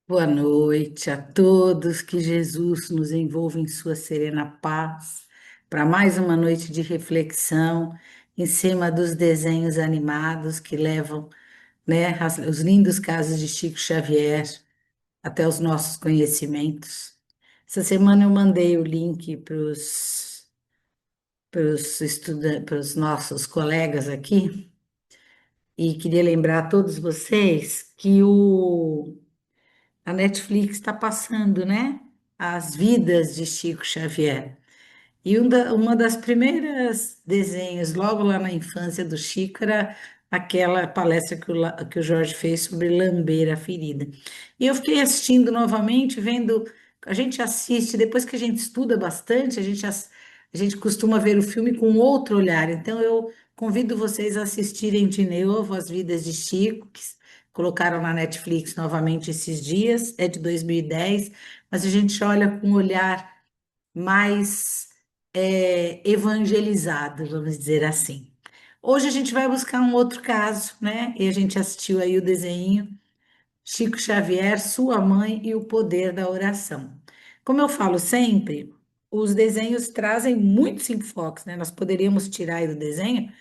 Boa noite a todos, que Jesus nos envolva em sua serena paz, para mais uma noite de reflexão em cima dos desenhos animados que levam, né, os lindos casos de Chico Xavier até os nossos conhecimentos. Essa semana eu mandei o link para os nossos colegas aqui e queria lembrar a todos vocês que a Netflix está passando, né? As vidas de Chico Xavier. E uma das primeiras desenhos, logo lá na infância do Chico, era aquela palestra que o Jorge fez sobre lamber a ferida. E eu fiquei assistindo novamente, vendo. A gente assiste, depois que a gente estuda bastante, a gente costuma ver o filme com outro olhar. Então, eu convido vocês a assistirem de novo As Vidas de Chico, que colocaram na Netflix novamente esses dias, é de 2010, mas a gente olha com um olhar mais evangelizado, vamos dizer assim. Hoje a gente vai buscar um outro caso, né? E a gente assistiu aí o desenho Chico Xavier, Sua Mãe e o Poder da Oração. Como eu falo sempre, os desenhos trazem muitos enfoques, né? Nós poderíamos tirar aí do desenho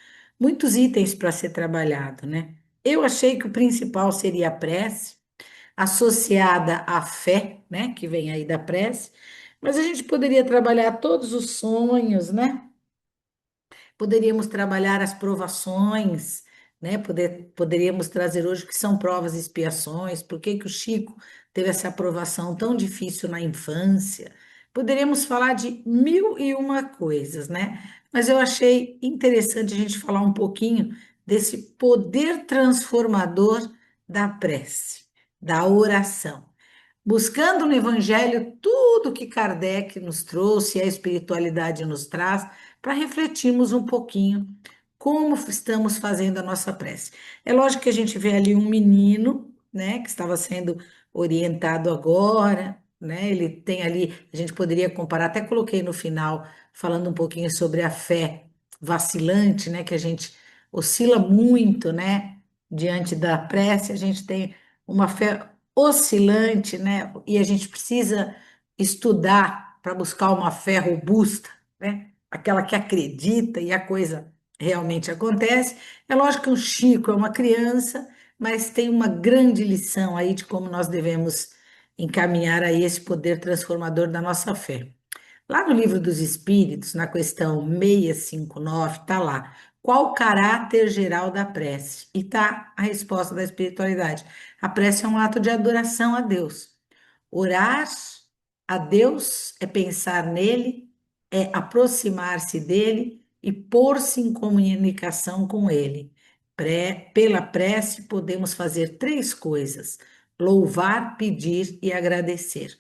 muitos itens para ser trabalhado, né? Eu achei que o principal seria a prece, associada à fé, né, que vem aí da prece, mas a gente poderia trabalhar todos os sonhos, né? Poderíamos trabalhar as provações, né? Poderíamos trazer hoje o que são provas e expiações, por que que o Chico teve essa aprovação tão difícil na infância. Poderíamos falar de mil e uma coisas, né? Mas eu achei interessante a gente falar um pouquinho desse poder transformador da prece, da oração. Buscando no Evangelho tudo que Kardec nos trouxe, a espiritualidade nos traz, para refletirmos um pouquinho como estamos fazendo a nossa prece. É lógico que a gente vê ali um menino, né, que estava sendo orientado agora, né? Ele tem ali, a gente poderia comparar, até coloquei no final, falando um pouquinho sobre a fé vacilante, né, que a gente oscila muito, né, diante da prece, a gente tem uma fé oscilante, né? E a gente precisa estudar para buscar uma fé robusta, né? Aquela que acredita e a coisa realmente acontece. É lógico que o Chico é uma criança, mas tem uma grande lição aí de como nós devemos encaminhar aí esse poder transformador da nossa fé. Lá no Livro dos Espíritos, na questão 659, está lá. Qual o caráter geral da prece? E está a resposta da espiritualidade. A prece é um ato de adoração a Deus. Orar a Deus é pensar nele, é aproximar-se dele e pôr-se em comunicação com ele. Pela prece, podemos fazer três coisas: louvar, pedir e agradecer.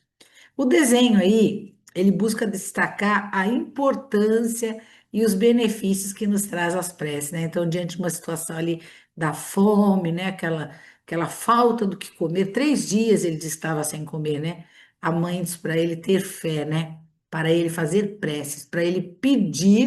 O desenho aí, ele busca destacar a importância e os benefícios que nos traz as preces, né? Então, diante de uma situação ali da fome, né? Aquela falta do que comer, 3 dias ele estava sem comer, né? A mãe disse para ele ter fé, né? Para ele fazer preces, para ele pedir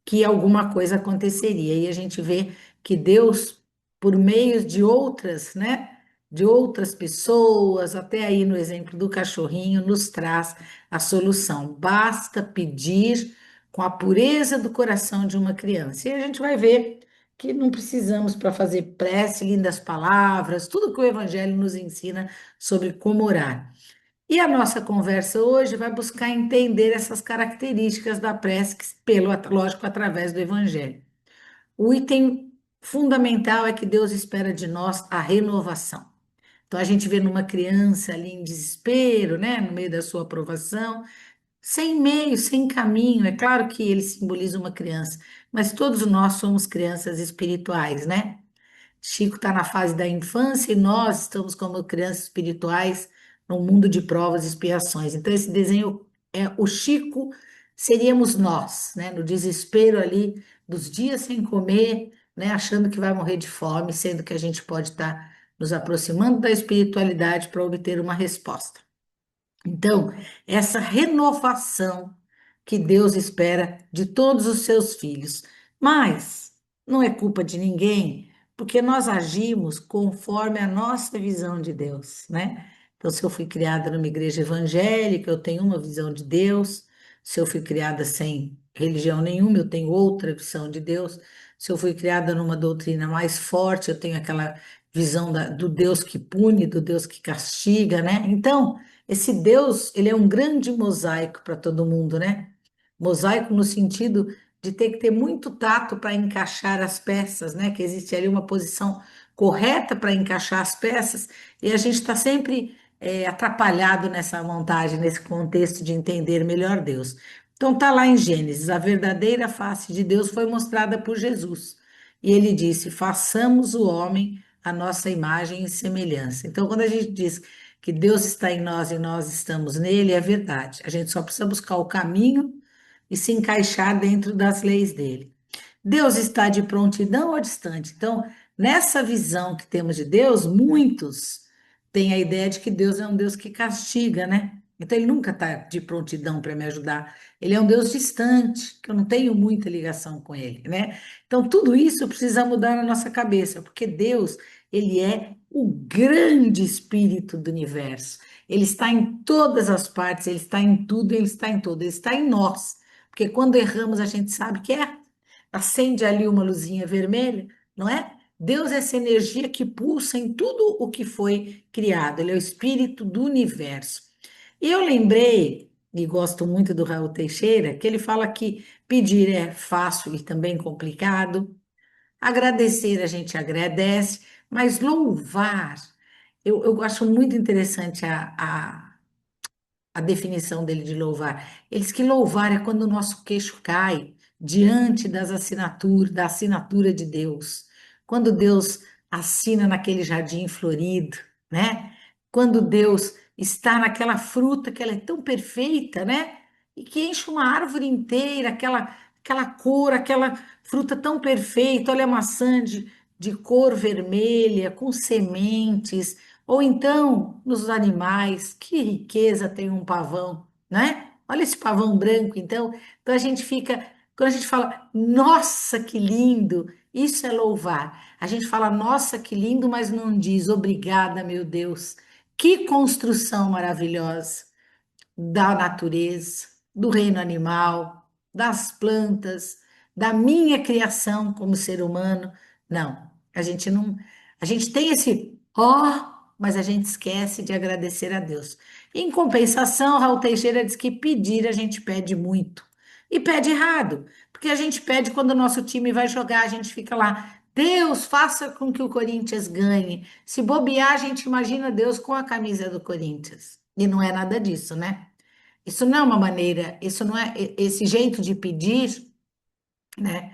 que alguma coisa aconteceria. E a gente vê que Deus, por meio de outras, né? De outras pessoas, até aí no exemplo do cachorrinho, nos traz a solução. Basta pedir com a pureza do coração de uma criança. E a gente vai ver que não precisamos para fazer prece, lindas palavras, tudo que o Evangelho nos ensina sobre como orar. E a nossa conversa hoje vai buscar entender essas características da prece, lógico, através do Evangelho. O item fundamental é que Deus espera de nós a renovação. Então a gente vê numa criança ali em desespero, né, no meio da sua aprovação, sem meio, sem caminho. É claro que ele simboliza uma criança, mas todos nós somos crianças espirituais, né? Chico está na fase da infância e nós estamos como crianças espirituais num mundo de provas e expiações. Então esse desenho é o Chico seríamos nós, né? No desespero ali dos dias sem comer, né? Achando que vai morrer de fome, sendo que a gente pode estar nos aproximando da espiritualidade para obter uma resposta. Então, essa renovação que Deus espera de todos os seus filhos. Mas não é culpa de ninguém, porque nós agimos conforme a nossa visão de Deus, né? Então, se eu fui criada numa igreja evangélica, eu tenho uma visão de Deus. Se eu fui criada sem religião nenhuma, eu tenho outra visão de Deus. Se eu fui criada numa doutrina mais forte, eu tenho aquela visão do Deus que pune, do Deus que castiga, né? Então, esse Deus, ele é um grande mosaico para todo mundo, né? Mosaico no sentido de ter que ter muito tato para encaixar as peças, né? Que existe ali uma posição correta para encaixar as peças, e a gente está sempre atrapalhado nessa montagem, nesse contexto de entender melhor Deus. Então tá lá em Gênesis, a verdadeira face de Deus foi mostrada por Jesus. E ele disse: façamos o homem a nossa imagem e semelhança. Então, quando a gente diz que Deus está em nós e nós estamos nele, é verdade. A gente só precisa buscar o caminho e se encaixar dentro das leis dele. Deus está de prontidão ou distante? Então, nessa visão que temos de Deus, muitos têm a ideia de que Deus é um Deus que castiga, né? Então, ele nunca está de prontidão para me ajudar. Ele é um Deus distante, que eu não tenho muita ligação com ele, né? Então, tudo isso precisa mudar na nossa cabeça, porque Deus, ele é o grande espírito do universo. Ele está em todas as partes, ele está em tudo, ele está em tudo, ele está em nós. Porque quando erramos, a gente sabe que acende ali uma luzinha vermelha, não é? Deus é essa energia que pulsa em tudo o que foi criado, ele é o espírito do universo. E eu lembrei, e gosto muito do Raul Teixeira, que ele fala que pedir é fácil e também complicado, agradecer a gente agradece, mas louvar, eu acho muito interessante a definição dele de louvar. Ele diz que louvar é quando o nosso queixo cai diante da assinatura de Deus. Quando Deus assina naquele jardim florido, né? Quando Deus está naquela fruta que ela é tão perfeita, né? E que enche uma árvore inteira, aquela cor, aquela fruta tão perfeita. Olha a maçã de cor vermelha, com sementes, ou então, nos animais, que riqueza tem um pavão, né? Olha esse pavão branco, então. Então a gente fica, quando a gente fala, nossa, que lindo, isso é louvar. A gente fala, nossa, que lindo, mas não diz, obrigada, meu Deus. Que construção maravilhosa da natureza, do reino animal, das plantas, da minha criação como ser humano. Não, a gente não, a gente tem esse ó, mas a gente esquece de agradecer a Deus. Em compensação, Raul Teixeira diz que pedir a gente pede muito. E pede errado, porque a gente pede quando o nosso time vai jogar, a gente fica lá, Deus, faça com que o Corinthians ganhe. Se bobear, a gente imagina Deus com a camisa do Corinthians. E não é nada disso, né? Isso não é uma maneira, isso não é esse jeito de pedir, né?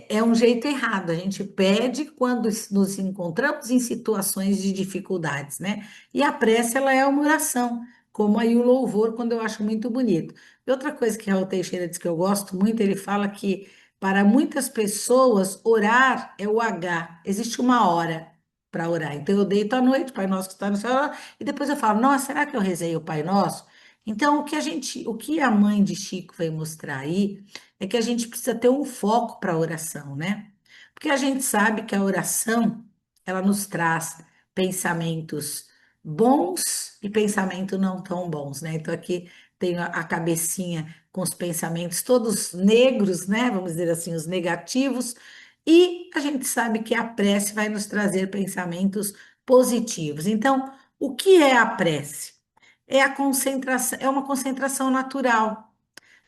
É um jeito errado. A gente pede quando nos encontramos em situações de dificuldades, né? E a prece, ela é uma oração, como aí o louvor, quando eu acho muito bonito. E outra coisa que Raul Teixeira diz que eu gosto muito, ele fala que para muitas pessoas, orar é o H, existe uma hora para orar. Então eu deito à noite, Pai Nosso que está no céu, e depois eu falo, nossa, será que eu rezei o Pai Nosso? Então, o que a mãe de Chico veio mostrar aí é que a gente precisa ter um foco para a oração, né? Porque a gente sabe que a oração, ela nos traz pensamentos bons e pensamentos não tão bons, né? Então aqui tenho a cabecinha com os pensamentos todos negros, né? Vamos dizer assim, os negativos, e a gente sabe que a prece vai nos trazer pensamentos positivos. Então, o que é a prece? É a concentração, é uma concentração natural.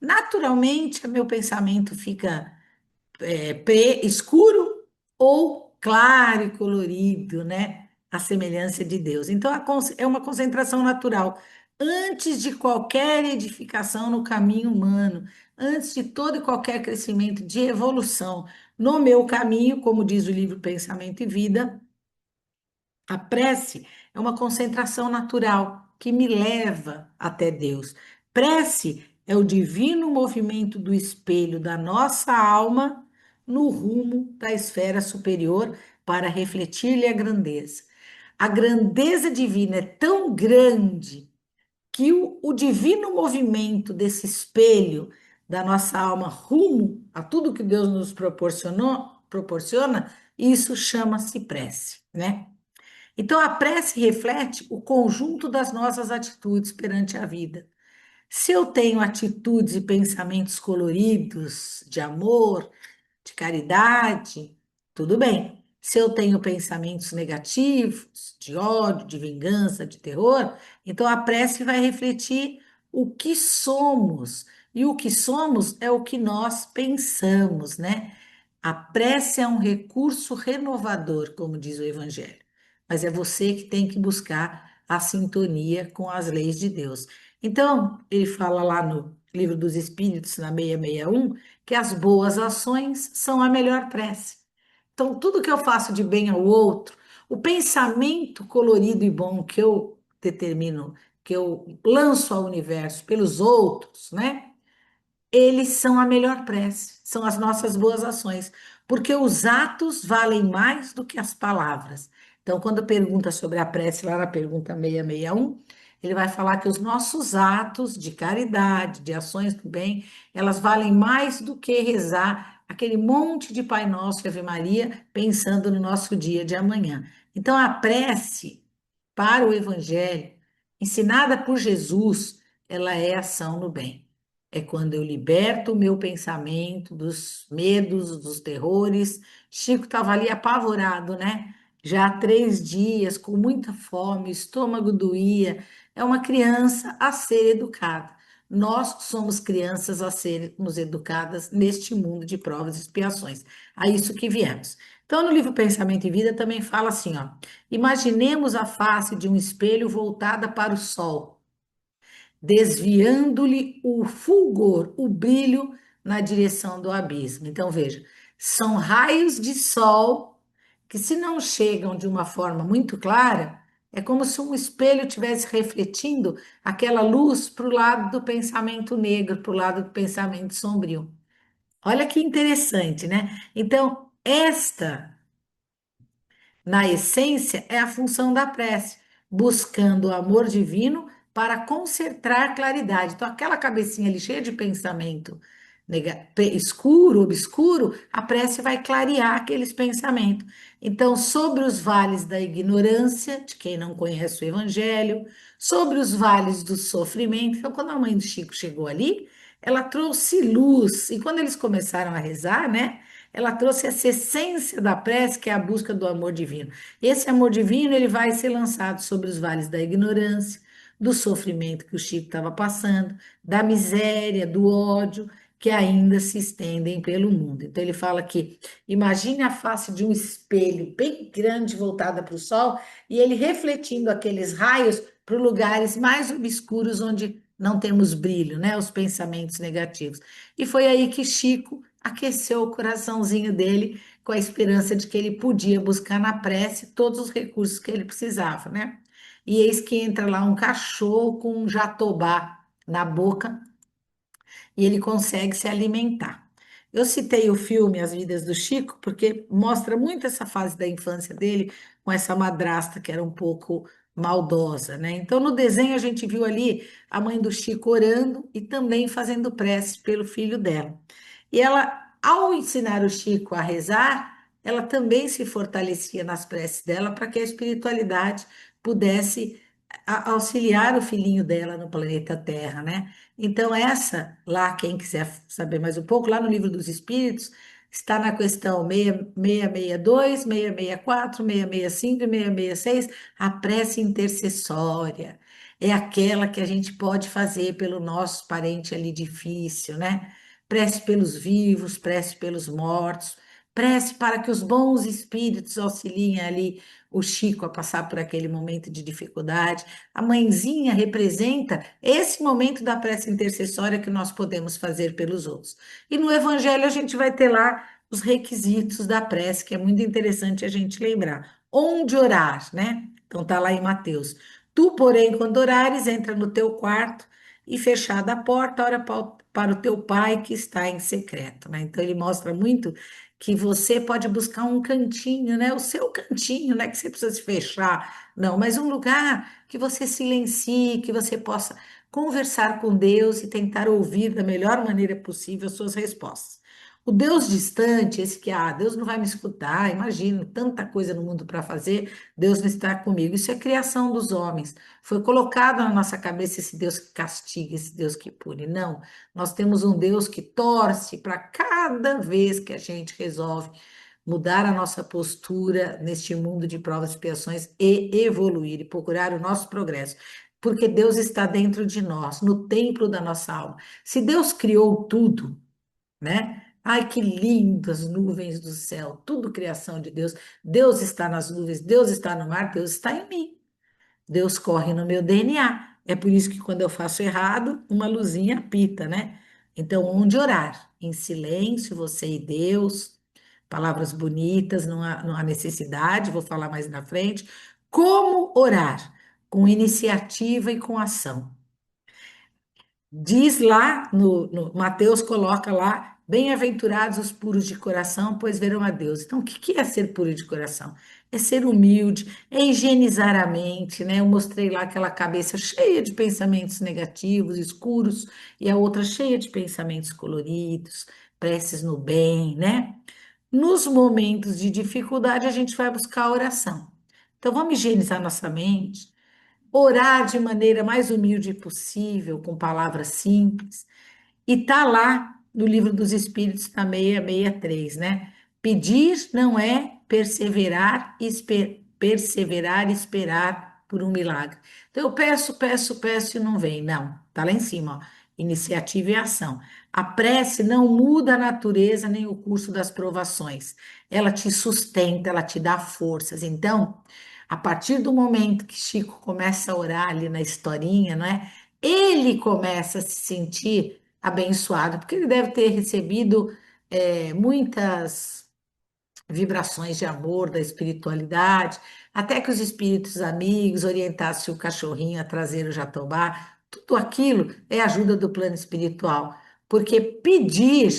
Naturalmente, meu pensamento fica escuro ou claro e colorido, né? A semelhança de Deus. Então, é uma concentração natural. Antes de qualquer edificação no caminho humano, antes de todo e qualquer crescimento de evolução no meu caminho, como diz o livro Pensamento e Vida, a prece é uma concentração natural que me leva até Deus. Prece é o divino movimento do espelho da nossa alma no rumo da esfera superior para refletir-lhe a grandeza. A grandeza divina é tão grande que o divino movimento desse espelho da nossa alma rumo a tudo que Deus nos proporciona, isso chama-se prece, né? Então, a prece reflete o conjunto das nossas atitudes perante a vida. Se eu tenho atitudes e pensamentos coloridos, de amor, de caridade, tudo bem. Se eu tenho pensamentos negativos, de ódio, de vingança, de terror, então a prece vai refletir o que somos. E o que somos é o que nós pensamos, né? A prece é um recurso renovador, como diz o Evangelho, mas é você que tem que buscar a sintonia com as leis de Deus. Então, ele fala lá no Livro dos Espíritos, na 661, que as boas ações são a melhor prece. Então, tudo que eu faço de bem ao outro, o pensamento colorido e bom que eu determino, que eu lanço ao universo pelos outros, né? Eles são a melhor prece, são as nossas boas ações, porque os atos valem mais do que as palavras. Então, quando pergunta sobre a prece, lá na pergunta 661, ele vai falar que os nossos atos de caridade, de ações do bem, elas valem mais do que rezar aquele monte de Pai Nosso e Ave Maria, pensando no nosso dia de amanhã. Então, a prece para o Evangelho, ensinada por Jesus, ela é ação no bem. É quando eu liberto o meu pensamento dos medos, dos terrores. Chico estava ali apavorado, né? Já há 3 dias, com muita fome, o estômago doía. É uma criança a ser educada. Nós somos crianças a sermos educadas neste mundo de provas e expiações. A isso que viemos. Então, no livro Pensamento e Vida também fala assim, ó: imaginemos a face de um espelho voltada para o sol, desviando-lhe o fulgor, o brilho na direção do abismo. Então, veja, são raios de sol que, se não chegam de uma forma muito clara, é como se um espelho estivesse refletindo aquela luz para o lado do pensamento negro, para o lado do pensamento sombrio. Olha que interessante, né? Então, esta na essência, é a função da prece, buscando o amor divino para concentrar claridade. Então, aquela cabecinha ali cheia de pensamento escuro, obscuro, a prece vai clarear aqueles pensamentos. Então, sobre os vales da ignorância, de quem não conhece o Evangelho, sobre os vales do sofrimento. Então, quando a mãe do Chico chegou ali, ela trouxe luz. E quando eles começaram a rezar, né? Ela trouxe essa essência da prece, que é a busca do amor divino. Esse amor divino, ele vai ser lançado sobre os vales da ignorância, do sofrimento que o Chico estava passando, da miséria, do ódio, que ainda se estendem pelo mundo. Então, ele fala que imagine a face de um espelho bem grande voltada para o sol e ele refletindo aqueles raios para lugares mais obscuros onde não temos brilho, né? Os pensamentos negativos. E foi aí que Chico aqueceu o coraçãozinho dele com a esperança de que ele podia buscar na prece todos os recursos que ele precisava, né? E eis que entra lá um cachorro com um jatobá na boca e ele consegue se alimentar. Eu citei o filme As Vidas do Chico porque mostra muito essa fase da infância dele com essa madrasta que era um pouco maldosa, né? Então, no desenho a gente viu ali a mãe do Chico orando e também fazendo prece pelo filho dela. E ela, ao ensinar o Chico a rezar, ela também se fortalecia nas preces dela para que a espiritualidade pudesse auxiliar o filhinho dela no planeta Terra, né? Então, essa, lá, quem quiser saber mais um pouco, lá no Livro dos Espíritos, está na questão 662, 664, 665 e 666, a prece intercessória. É aquela que a gente pode fazer pelo nosso parente ali difícil, né? Prece pelos vivos, prece pelos mortos, prece para que os bons espíritos auxiliem ali o Chico a passar por aquele momento de dificuldade. A mãezinha representa esse momento da prece intercessória que nós podemos fazer pelos outros. E no Evangelho a gente vai ter lá os requisitos da prece, que é muito interessante a gente lembrar. Onde orar, né? Então tá lá em Mateus. Tu, porém, quando orares, entra no teu quarto e fechada a porta, ora para o teu pai que está em secreto, né? Então ele mostra muito que você pode buscar um cantinho, né? O seu cantinho, não é que você precisa se fechar, não, mas um lugar que você silencie, que você possa conversar com Deus e tentar ouvir da melhor maneira possível as suas respostas. O Deus distante, esse que, Deus não vai me escutar, imagina, tanta coisa no mundo para fazer, Deus não está comigo. Isso é criação dos homens. Foi colocado na nossa cabeça esse Deus que castiga, esse Deus que pune. Não, nós temos um Deus que torce para cada vez que a gente resolve mudar a nossa postura neste mundo de provas e expiações e evoluir e procurar o nosso progresso. Porque Deus está dentro de nós, no templo da nossa alma. Se Deus criou tudo, né? Ai, que lindas nuvens do céu, tudo criação de Deus. Deus está nas nuvens, Deus está no mar, Deus está em mim. Deus corre no meu DNA. É por isso que quando eu faço errado, uma luzinha apita, né? Então, onde orar? Em silêncio, você e Deus, palavras bonitas, não há necessidade, vou falar mais na frente. Como orar? Com iniciativa e com ação. Diz lá, no Mateus coloca lá, bem-aventurados os puros de coração, pois verão a Deus. Então, o que que é ser puro de coração? É ser humilde, é higienizar a mente, né? Eu mostrei lá aquela cabeça cheia de pensamentos negativos, escuros, e a outra cheia de pensamentos coloridos, preces no bem, né? Nos momentos de dificuldade, a gente vai buscar a oração. Então, vamos higienizar nossa mente, orar de maneira mais humilde possível, com palavras simples, e tá lá no Livro dos Espíritos, na 663, né? Pedir não é perseverar, perseverar e esperar por um milagre. Então eu peço, peço, peço e não vem. Não, tá lá em cima, ó. Iniciativa e ação. A prece não muda a natureza nem o curso das provações. Ela te sustenta, ela te dá forças. Então, a partir do momento que Chico começa a orar ali na historinha, não é? Ele começa a se sentir abençoado, porque ele deve ter recebido muitas vibrações de amor, da espiritualidade, até que os espíritos amigos orientassem o cachorrinho a trazer o jatobá, tudo aquilo é ajuda do plano espiritual, porque pedir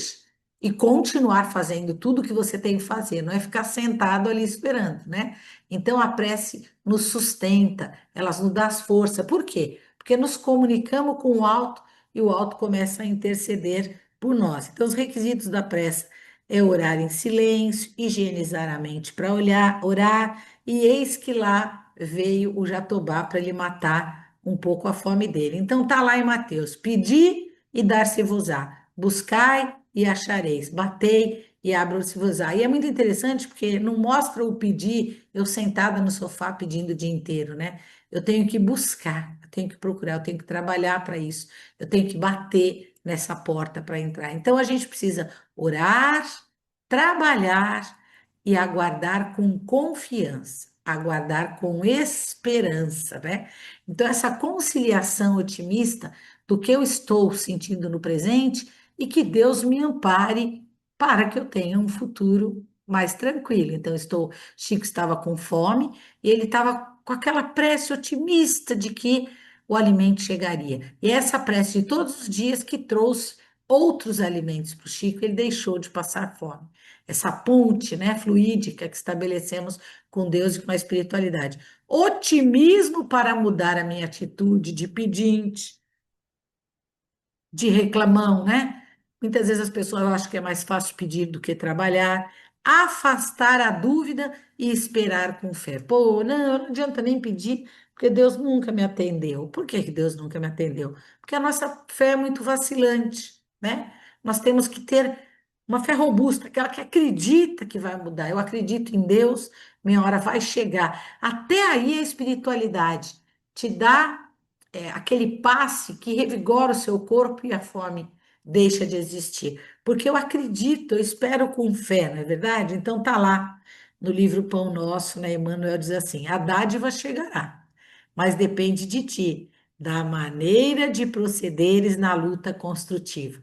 e continuar fazendo tudo o que você tem que fazer, não é ficar sentado ali esperando, né? Então a prece nos sustenta, ela nos dá força. Por quê? Porque nos comunicamos com o alto e o alto começa a interceder por nós. Então os requisitos da prece é orar em silêncio, higienizar a mente para olhar, orar, e eis que lá veio o jatobá para ele matar um pouco a fome dele. Então tá lá em Mateus: pedi e dar-se-vos-á, buscai e achareis, batei e abro-se-vos-á. E é muito interessante porque não mostra o pedir eu sentada no sofá pedindo o dia inteiro, né? Eu tenho que buscar, eu tenho que procurar, eu tenho que trabalhar para isso, eu tenho que bater nessa porta para entrar. Então a gente precisa orar, trabalhar e aguardar com confiança, aguardar com esperança, né? Então, essa conciliação otimista do que eu estou sentindo no presente e que Deus me ampare para que eu tenha um futuro mais tranquilo. Então, Chico estava com fome e ele estava com aquela prece otimista de que o alimento chegaria. E essa prece de todos os dias que trouxe outros alimentos para o Chico, ele deixou de passar fome. Essa ponte, né, fluídica que estabelecemos com Deus e com a espiritualidade. Otimismo para mudar a minha atitude de pedinte, de reclamão, né? Muitas vezes as pessoas acham que é mais fácil pedir do que trabalhar. Afastar a dúvida e esperar com fé. Pô, não adianta nem pedir, porque Deus nunca me atendeu. Por que que Deus nunca me atendeu? Porque a nossa fé é muito vacilante, né? Nós temos que ter uma fé robusta, aquela que acredita que vai mudar. Eu acredito em Deus, minha hora vai chegar. Até aí a espiritualidade te dá aquele passe que revigora o seu corpo e a fome deixa de existir. Porque eu acredito, eu espero com fé, não é verdade? Então tá lá no livro Pão Nosso, né? Emmanuel diz assim: a dádiva chegará, mas depende de ti, da maneira de procederes na luta construtiva.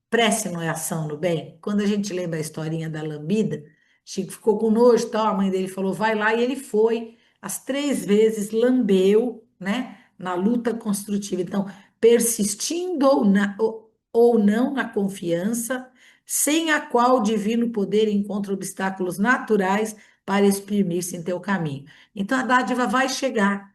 Prece não é ação no bem? Quando a gente lembra a historinha da lambida, Chico ficou com nojo, tal, a mãe dele falou, vai lá, e ele foi, as 3 vezes lambeu, né, na luta construtiva. Então, persistindo ou não na confiança, sem a qual o divino poder encontra obstáculos naturais para exprimir-se em teu caminho. Então, a dádiva vai chegar,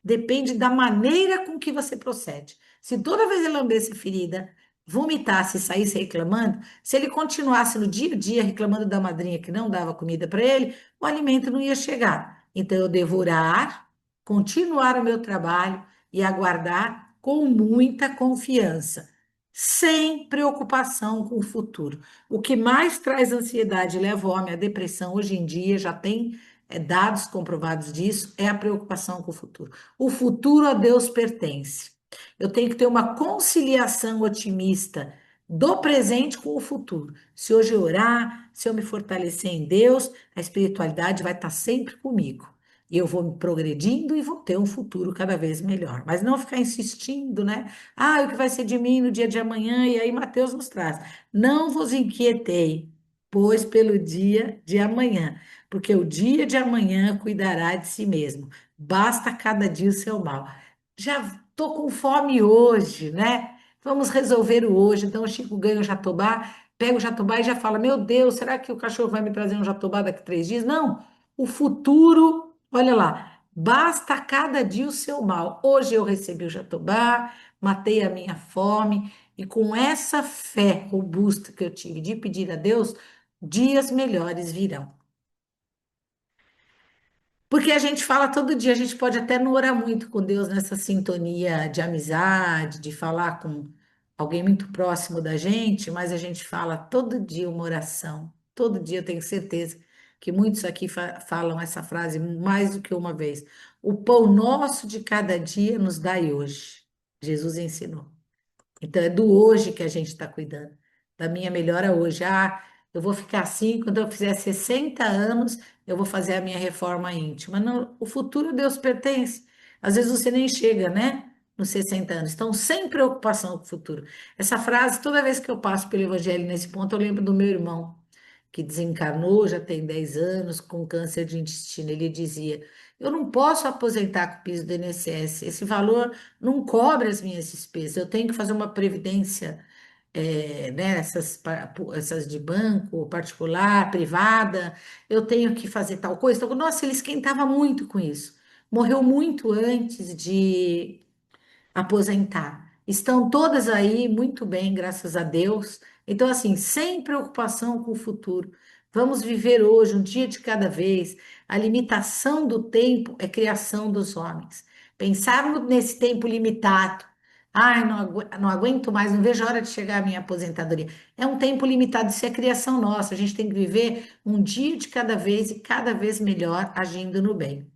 depende da maneira com que você procede. Se toda vez ele lambesse ferida, vomitasse e saísse reclamando, se ele continuasse no dia a dia reclamando da madrinha que não dava comida para ele, o alimento não ia chegar. Então eu devo orar, continuar o meu trabalho e aguardar com muita confiança, sem preocupação com o futuro. O que mais traz ansiedade e leva o homem à depressão hoje em dia, já tem dados comprovados disso, é a preocupação com o futuro. O futuro a Deus pertence. Eu tenho que ter uma conciliação otimista do presente com o futuro. Se hoje eu orar, se eu me fortalecer em Deus, a espiritualidade vai estar sempre comigo. E eu vou me progredindo e vou ter um futuro cada vez melhor. Mas não ficar insistindo, né? Ah, o que vai ser de mim no dia de amanhã? E aí Mateus nos traz. Não vos inquietei, pois pelo dia de amanhã, porque o dia de amanhã cuidará de si mesmo. Basta cada dia o seu mal. Já estou com fome hoje, né? Vamos resolver o hoje. Então, o Chico ganha o jatobá, pega o jatobá e já fala: Meu Deus, será que o cachorro vai me trazer um jatobá daqui a 3 dias? Não, o futuro, olha lá, basta cada dia o seu mal. Hoje eu recebi o jatobá, matei a minha fome, e com essa fé robusta que eu tive de pedir a Deus, dias melhores virão. Porque a gente fala todo dia, a gente pode até não orar muito com Deus nessa sintonia de amizade, de falar com alguém muito próximo da gente, mas a gente fala todo dia uma oração. Todo dia eu tenho certeza que muitos aqui falam essa frase mais do que uma vez. O pão nosso de cada dia nos dai hoje. Jesus ensinou. Então, é do hoje que a gente está cuidando, da minha melhora hoje. Ah, eu vou ficar assim, quando eu fizer 60 anos, eu vou fazer a minha reforma íntima. Não, o futuro a Deus pertence. Às vezes você nem chega, né? Nos 60 anos. Então, sem preocupação com o futuro. Essa frase, toda vez que eu passo pelo Evangelho nesse ponto, eu lembro do meu irmão, que desencarnou, já tem 10 anos, com câncer de intestino. Ele dizia: Eu não posso aposentar com o piso do INSS, esse valor não cobre as minhas despesas, eu tenho que fazer uma previdência, né, essas de banco, particular, privada, eu tenho que fazer tal coisa. Então, nossa, ele esquentava muito com isso. Morreu muito antes de aposentar. Estão todas aí muito bem, graças a Deus. Então, assim, sem preocupação com o futuro. Vamos viver hoje, um dia de cada vez. A limitação do tempo é criação dos homens. Pensar nesse tempo limitado. Ai, não aguento mais, não vejo a hora de chegar à minha aposentadoria. É um tempo limitado, isso é criação nossa. A gente tem que viver um dia de cada vez e cada vez melhor agindo no bem.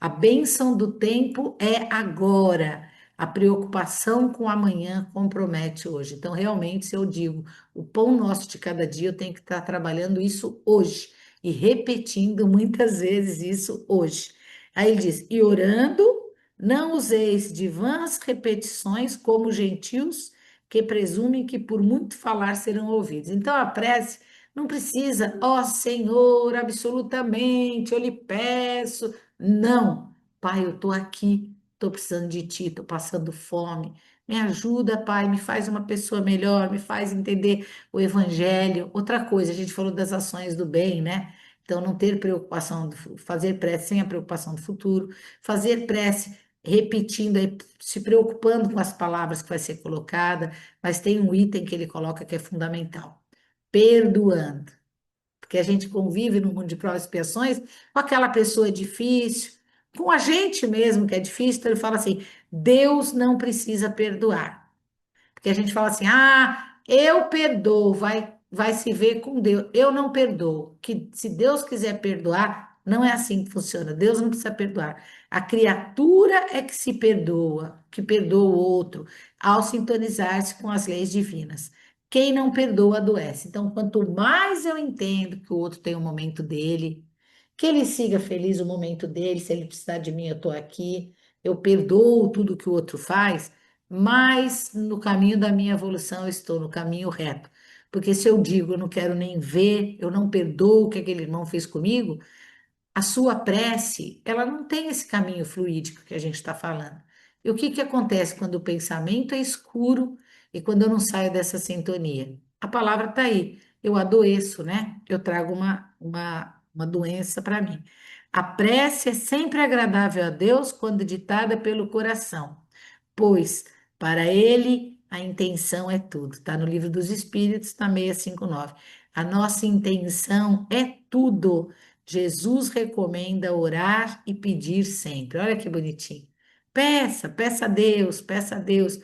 A bênção do tempo é agora. A preocupação com o amanhã compromete hoje. Então, realmente, se eu digo o pão nosso de cada dia, eu tenho que estar trabalhando isso hoje e repetindo muitas vezes isso hoje. Aí ele diz: e orando, não useis de vãs repetições como gentios que presumem que por muito falar serão ouvidos. Então, a prece não precisa, ó Senhor, absolutamente, eu lhe peço. Não, Pai, eu estou aqui. Estou precisando de ti, estou passando fome. Me ajuda, Pai, me faz uma pessoa melhor, me faz entender o Evangelho. Outra coisa, a gente falou das ações do bem, né? Então, não ter preocupação, fazer prece sem a preocupação do futuro, fazer prece repetindo, se preocupando com as palavras que vai ser colocada, mas tem um item que ele coloca que é fundamental: perdoando, porque a gente convive no mundo de provas e expiações com aquela pessoa difícil, com a gente mesmo que é difícil, então ele fala assim: Deus não precisa perdoar. Porque a gente fala assim: ah, eu perdoo, vai se ver com Deus. Eu não perdoo. Que se Deus quiser perdoar, não é assim que funciona. Deus não precisa perdoar. A criatura é que se perdoa, que perdoa o outro, ao sintonizar-se com as leis divinas. Quem não perdoa adoece. Então, quanto mais eu entendo que o outro tem o momento dele, que ele siga feliz o momento dele, se ele precisar de mim, eu estou aqui, eu perdoo tudo que o outro faz, mas no caminho da minha evolução eu estou no caminho reto. Porque se eu digo, eu não quero nem ver, eu não perdoo o que aquele irmão fez comigo, a sua prece, ela não tem esse caminho fluídico que a gente está falando. E o que que acontece quando o pensamento é escuro e quando eu não saio dessa sintonia? A palavra está aí. Eu adoeço, né? Eu trago uma doença para mim. A prece é sempre agradável a Deus quando ditada pelo coração, pois para ele A intenção é tudo. Está no Livro dos Espíritos, na 659. A nossa intenção é tudo. Jesus recomenda orar e pedir sempre. Olha que bonitinho. Peça, peça a Deus, peça a Deus,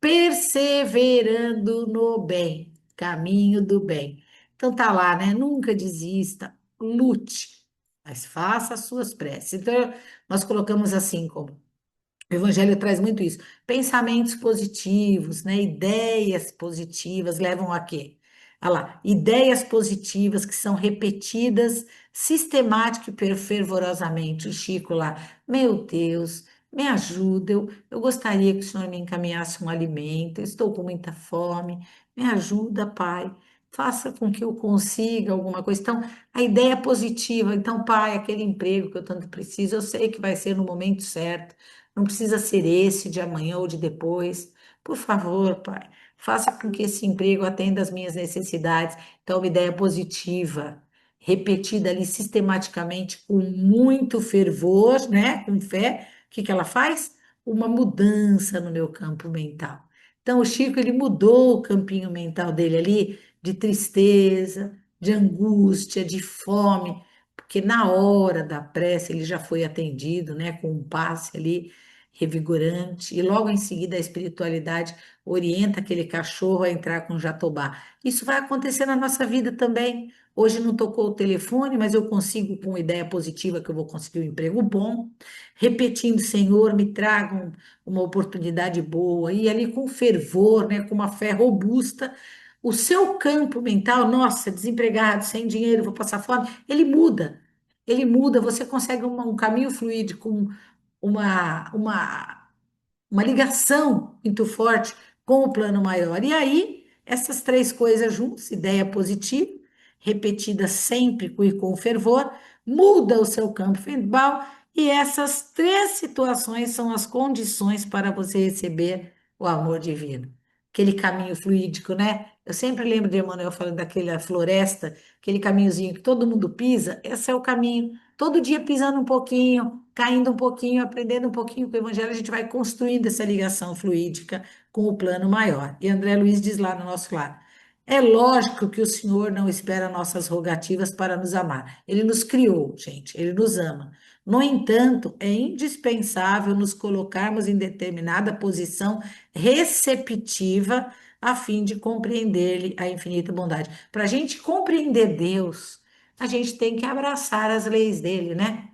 perseverando no bem, caminho do bem. Então tá lá, né? Nunca desista, lute, mas faça as suas preces. Então, nós colocamos assim como o Evangelho traz muito isso. Pensamentos positivos, né? Ideias positivas levam a quê? Olha lá, ideias positivas que são repetidas sistemática e fervorosamente. O Chico lá, meu Deus, me ajuda, eu gostaria que o Senhor me encaminhasse um alimento, eu estou com muita fome, me ajuda, Pai, faça com que eu consiga alguma coisa. Então, a ideia é positiva, então, Pai, aquele emprego que eu tanto preciso, eu sei que vai ser no momento certo. Não precisa ser esse de amanhã ou de depois. Por favor, Pai, faça com que esse emprego atenda às minhas necessidades. Então, uma ideia positiva, repetida ali sistematicamente, com muito fervor, né? Com fé. O que que ela faz? Uma mudança no meu campo mental. Então, o Chico, ele mudou o campinho mental dele ali de tristeza, de angústia, de fome, porque na hora da prece ele já foi atendido, né, com um passe ali revigorante, e logo em seguida a espiritualidade orienta aquele cachorro a entrar com jatobá. Isso vai acontecer na nossa vida também. Hoje não tocou o telefone, mas eu consigo, com ideia positiva, que eu vou conseguir um emprego bom, repetindo, Senhor, me traga uma oportunidade boa, e ali com fervor, né, com uma fé robusta, o seu campo mental, nossa, desempregado, sem dinheiro, vou passar fome, ele muda. Ele muda, você consegue um caminho fluídico, uma, uma ligação muito forte com o plano maior. E aí, essas três coisas juntas, ideia positiva, repetida sempre com fervor, muda o seu campo mental, e essas três situações são as condições para você receber o amor divino. Aquele caminho fluídico, né? Eu sempre lembro de Emmanuel falando daquela floresta, aquele caminhozinho que todo mundo pisa, esse é o caminho. Todo dia pisando um pouquinho, caindo um pouquinho, aprendendo um pouquinho com o Evangelho, a gente vai construindo essa ligação fluídica com o plano maior. E André Luiz diz lá no nosso lar: é lógico que o Senhor não espera nossas rogativas para nos amar. Ele nos criou, gente, ele nos ama. No entanto, é indispensável nos colocarmos em determinada posição receptiva a fim de compreender-lhe a infinita bondade. Para a gente compreender Deus, a gente tem que abraçar as leis dele, né?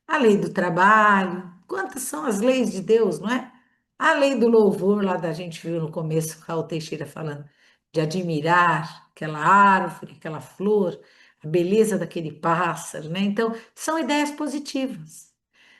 A lei do trabalho, quantas são as leis de Deus, não é? A lei do louvor, lá da gente viu no começo, Raul Teixeira falando, de admirar aquela árvore, aquela flor, a beleza daquele pássaro, né? Então, são ideias positivas.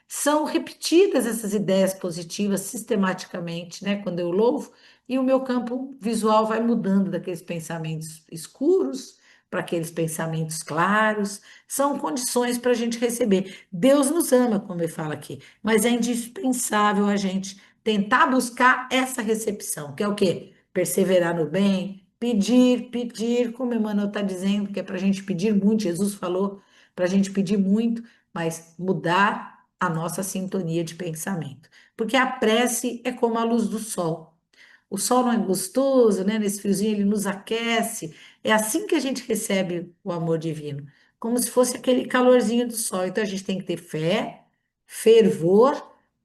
São repetidas essas ideias positivas sistematicamente, né? Quando eu louvo, e o meu campo visual vai mudando daqueles pensamentos escuros para aqueles pensamentos claros. São condições para a gente receber. Deus nos ama, como ele fala aqui, mas é indispensável a gente tentar buscar essa recepção, que é o quê? Perseverar no bem, pedir, pedir, como Emmanuel está dizendo, que é para a gente pedir muito, Jesus falou para a gente pedir muito, mas mudar a nossa sintonia de pensamento. Porque a prece é como a luz do sol. O sol não é gostoso, né? Nesse friozinho ele nos aquece. É assim que a gente recebe o amor divino, como se fosse aquele calorzinho do sol. Então a gente tem que ter fé, fervor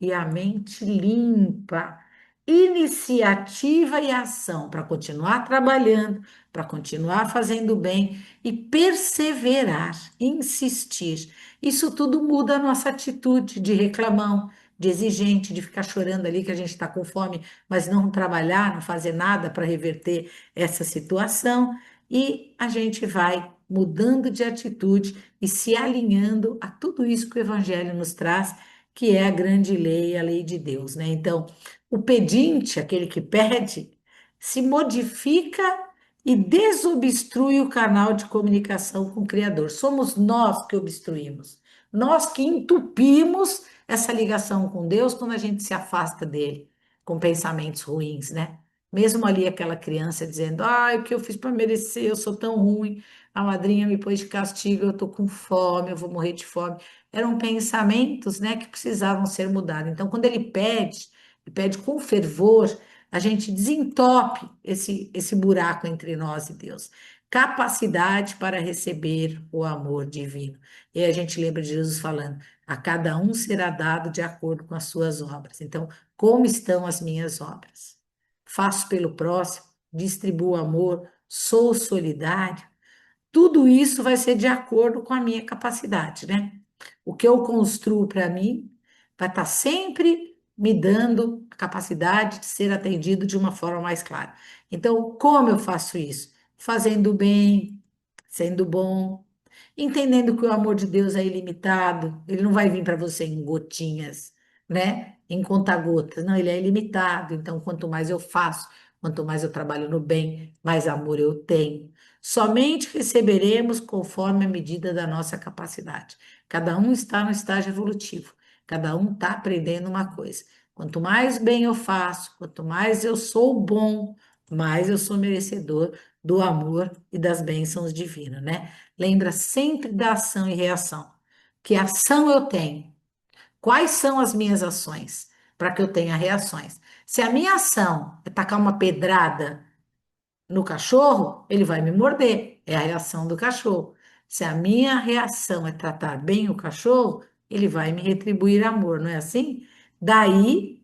e a mente limpa, iniciativa e ação para continuar trabalhando, para continuar fazendo bem e perseverar, insistir. Isso tudo muda a nossa atitude de reclamão, de exigente, de ficar chorando ali que a gente está com fome, mas não trabalhar, não fazer nada para reverter essa situação. E a gente vai mudando de atitude e se alinhando a tudo isso que o Evangelho nos traz, que é a grande lei, a lei de Deus, né? Então, o pedinte, aquele que pede, se modifica e desobstrui o canal de comunicação com o Criador. Somos nós que obstruímos, nós que entupimos essa ligação com Deus quando a gente se afasta dele com pensamentos ruins, né? Mesmo ali aquela criança dizendo: ai, o que eu fiz para merecer? Eu sou tão ruim, a madrinha me pôs de castigo, eu estou com fome, eu vou morrer de fome. Eram pensamentos, né, que precisavam ser mudados. Então, quando ele pede com fervor, a gente desentope esse buraco entre nós e Deus. Capacidade para receber o amor divino. E aí a gente lembra de Jesus falando: a cada um será dado de acordo com as suas obras. Então, como estão as minhas obras? Faço pelo próximo, distribuo amor, sou solidário. Tudo isso vai ser de acordo com a minha capacidade, né? O que eu construo para mim vai estar sempre me dando a capacidade de ser atendido de uma forma mais clara. Então, como eu faço isso? Fazendo bem, sendo bom, entendendo que o amor de Deus é ilimitado, ele não vai vir para você em gotinhas, né? Em conta-gotas, não, ele é ilimitado. Então, quanto mais eu faço, quanto mais eu trabalho no bem, mais amor eu tenho. Somente receberemos conforme a medida da nossa capacidade. Cada um está no estágio evolutivo, cada um está aprendendo uma coisa. Quanto mais bem eu faço, quanto mais eu sou bom, mais eu sou merecedor do amor e das bênçãos divinas, né? Lembra sempre da ação e reação. Que ação eu tenho? Quais são as minhas ações? Para que eu tenha reações. Se a minha ação é tacar uma pedrada no cachorro, ele vai me morder. É a reação do cachorro. Se a minha reação é tratar bem o cachorro, ele vai me retribuir amor, não é assim? Daí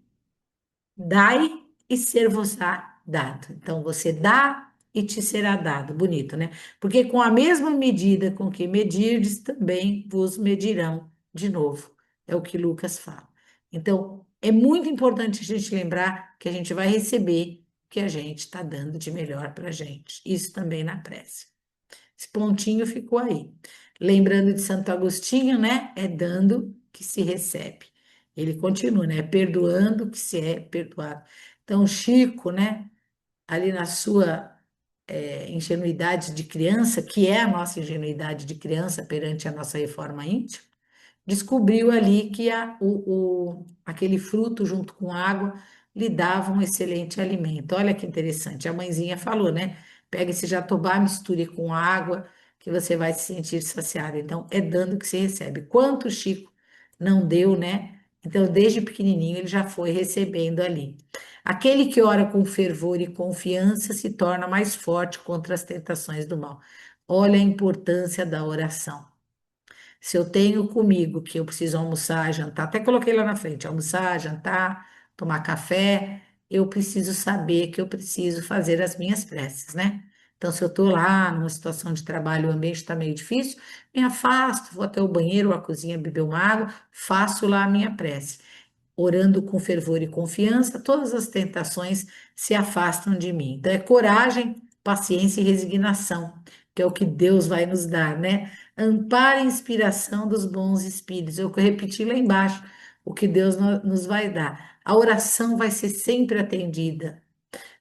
dai e ser-vos-á dado. Então, você dá e te será dado. Bonito, né? Porque com a mesma medida com que medirdes, também vos medirão de novo. É o que Lucas fala. Então, é muito importante a gente lembrar que a gente vai receber o que a gente está dando de melhor para a gente. Isso também na prece. Esse pontinho ficou aí. Lembrando de Santo Agostinho, né? É dando que se recebe. Ele continua, né? Perdoando que se é perdoado. Então, Chico, né? Ali na sua ingenuidade de criança, que é a nossa ingenuidade de criança perante a nossa reforma íntima, descobriu ali que aquele fruto junto com água lhe dava um excelente alimento. Olha que interessante. A mãezinha falou, né? Pega esse jatobá, misture com água, que você vai se sentir saciado. Então, é dando que se recebe. Quanto o Chico não deu, né? Então, desde pequenininho, ele já foi recebendo ali. Aquele que ora com fervor e confiança se torna mais forte contra as tentações do mal. Olha a importância da oração. Se eu tenho comigo que eu preciso almoçar, jantar, até coloquei lá na frente, almoçar, jantar, tomar café, eu preciso saber que eu preciso fazer as minhas preces, né? Então, se eu estou lá numa situação de trabalho, o ambiente está meio difícil, me afasto, vou até o banheiro ou a cozinha beber uma água, faço lá a minha prece. Orando com fervor e confiança, todas as tentações se afastam de mim. Então, é coragem, paciência e resignação, que é o que Deus vai nos dar, né? Amparo e inspiração dos bons espíritos. Eu repeti lá embaixo o que Deus nos vai dar. A oração vai ser sempre atendida.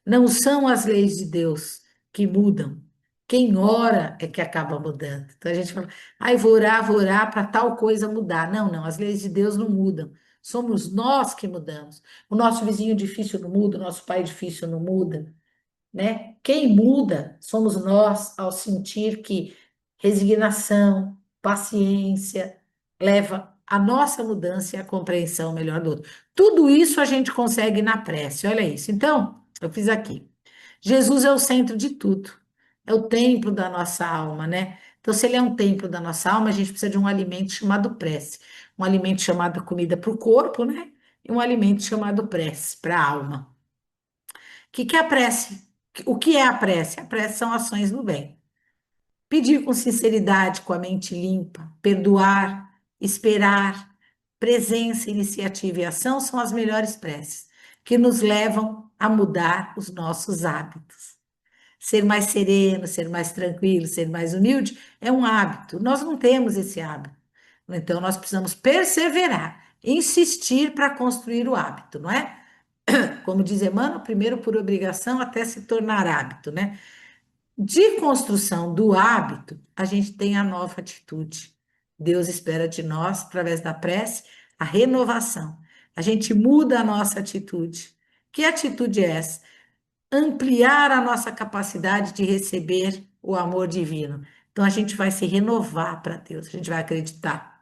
Não são as leis de Deus que mudam. Quem ora é que acaba mudando. Então a gente fala, ai, vou orar para tal coisa mudar. Não, não, as leis de Deus não mudam. Somos nós que mudamos. O nosso vizinho difícil não muda, o nosso pai difícil não muda, né? Quem muda somos nós ao sentir que resignação, paciência leva a nossa mudança e a compreensão melhor do outro. Tudo isso a gente consegue na prece, olha isso. Então, eu fiz aqui. Jesus é o centro de tudo, é o templo da nossa alma, né? Então, se ele é um templo da nossa alma, a gente precisa de um alimento chamado prece, um alimento chamado comida para o corpo, né? E um alimento chamado prece para a alma. Que é a prece? O que é a prece? A prece são ações no bem. Pedir com sinceridade, com a mente limpa, perdoar, esperar, presença, iniciativa e ação são as melhores preces, que nos levam a mudar os nossos hábitos. Ser mais sereno, ser mais tranquilo, ser mais humilde é um hábito. Nós não temos esse hábito. Então, nós precisamos perseverar, insistir para construir o hábito, não é? Como diz Emmanuel, primeiro por obrigação até se tornar hábito, né? De construção do hábito, a gente tem a nova atitude. Deus espera de nós, através da prece, a renovação. A gente muda a nossa atitude. Que atitude é essa? Ampliar a nossa capacidade de receber o amor divino. Então a gente vai se renovar para Deus, a gente vai acreditar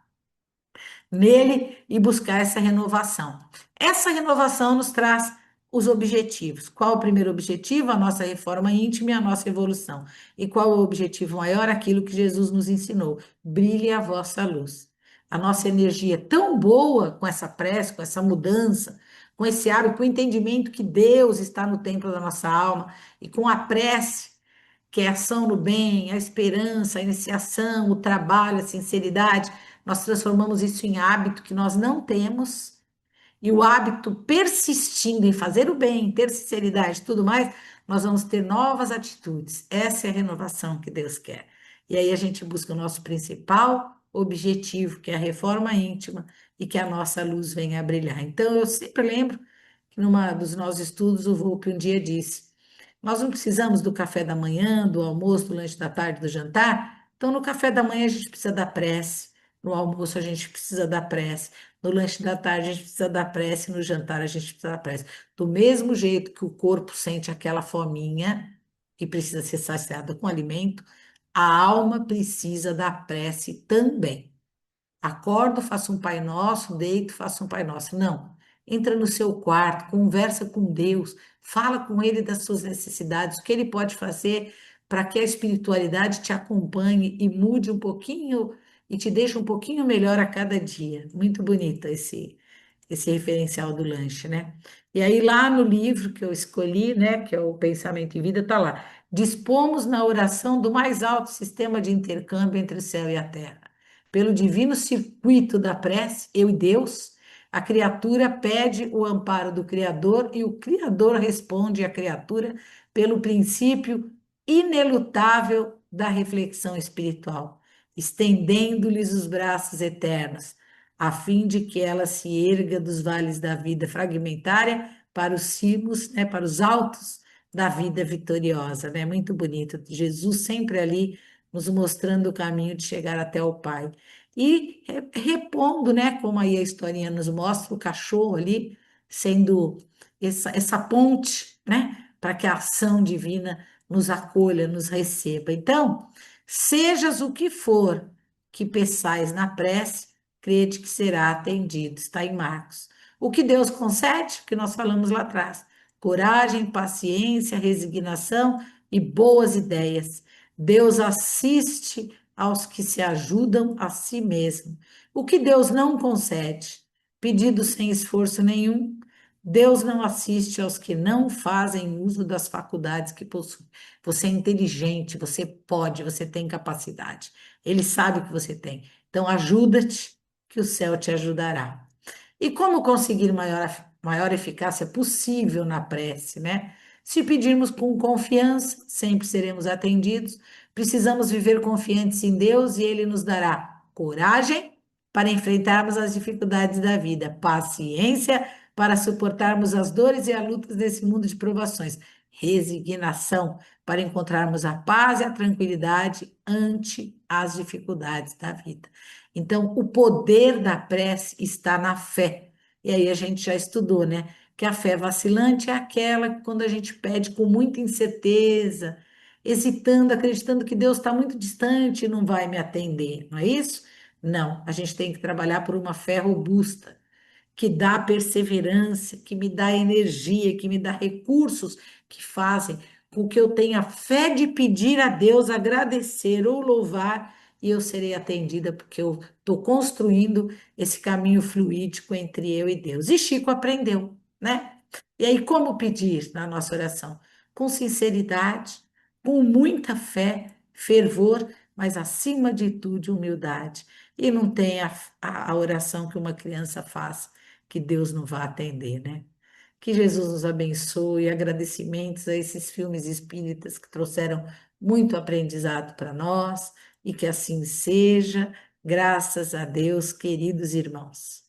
nele e buscar essa renovação. Essa renovação nos traz os objetivos. Qual o primeiro objetivo? A nossa reforma íntima e a nossa evolução. E qual o objetivo maior? Aquilo que Jesus nos ensinou: brilhe a vossa luz. A nossa energia é tão boa com essa prece, com essa mudança, com esse hábito, com o entendimento que Deus está no templo da nossa alma e com a prece, que é a ação no bem, a esperança, a iniciação, o trabalho, a sinceridade. Nós transformamos isso em hábito que nós não temos, e o hábito persistindo em fazer o bem, ter sinceridade e tudo mais, nós vamos ter novas atitudes. Essa é a renovação que Deus quer. E aí a gente busca o nosso principal objetivo, que é a reforma íntima e que a nossa luz venha a brilhar. Então, eu sempre lembro que numa dos nossos estudos, o Volpe um dia disse: nós não precisamos do café da manhã, do almoço, do lanche da tarde, do jantar. Então, no café da manhã, a gente precisa da prece. No almoço, a gente precisa da prece. No lanche da tarde, a gente precisa da prece. No jantar, a gente precisa da prece. Do mesmo jeito que o corpo sente aquela fominha e precisa ser saciada com alimento, a alma precisa da prece também. Acordo, faço um Pai Nosso, deito, faço um Pai Nosso. Não. Entra no seu quarto, conversa com Deus, fala com Ele das suas necessidades, o que Ele pode fazer para que a espiritualidade te acompanhe e mude um pouquinho e te deixe um pouquinho melhor a cada dia. Muito bonito esse referencial do lanche, né? E aí lá no livro que eu escolhi, né, que é o Pensamento em Vida, tá lá. Dispomos na oração do mais alto sistema de intercâmbio entre o céu e a terra. Pelo divino circuito da prece, eu e Deus, a criatura pede o amparo do Criador e o Criador responde à criatura pelo princípio inelutável da reflexão espiritual, estendendo-lhes os braços eternos, a fim de que ela se erga dos vales da vida fragmentária para os cimos, né, para os altos da vida vitoriosa, né? Muito bonito. Jesus sempre ali nos mostrando o caminho de chegar até o Pai. E repondo, né, como aí a historinha nos mostra, o cachorro ali sendo essa ponte, né, para que a ação divina nos acolha, nos receba. Então, sejas o que for que peçais na prece, crede que será atendido. Está em Marcos. O que Deus concede, o que nós falamos lá atrás: coragem, paciência, resignação e boas ideias. Deus assiste aos que se ajudam a si mesmo. O que Deus não concede, pedido sem esforço nenhum, Deus não assiste aos que não fazem uso das faculdades que possuem. Você é inteligente, você pode, você tem capacidade. Ele sabe que você tem. Então, ajuda-te, que o céu te ajudará. E como conseguir maior eficácia possível na prece, né? Se pedirmos com confiança, sempre seremos atendidos. Precisamos viver confiantes em Deus e Ele nos dará coragem para enfrentarmos as dificuldades da vida, paciência para suportarmos as dores e as lutas desse mundo de provações, resignação para encontrarmos a paz e a tranquilidade ante as dificuldades da vida. Então, o poder da prece está na fé. E aí a gente já estudou, né? Que a fé vacilante é aquela que quando a gente pede com muita incerteza, hesitando, acreditando que Deus está muito distante e não vai me atender, não é isso? Não, a gente tem que trabalhar por uma fé robusta, que dá perseverança, que me dá energia, que me dá recursos que fazem com que eu tenha fé de pedir a Deus, agradecer ou louvar, e eu serei atendida, porque eu estou construindo esse caminho fluídico entre eu e Deus. E Chico aprendeu, né? E aí, como pedir na nossa oração? Com sinceridade, com muita fé, fervor, mas acima de tudo, humildade. E não tem a oração que uma criança faz que Deus não vá atender, né? Que Jesus nos abençoe, agradecimentos a esses filmes espíritas que trouxeram muito aprendizado para nós e que assim seja, graças a Deus, queridos irmãos.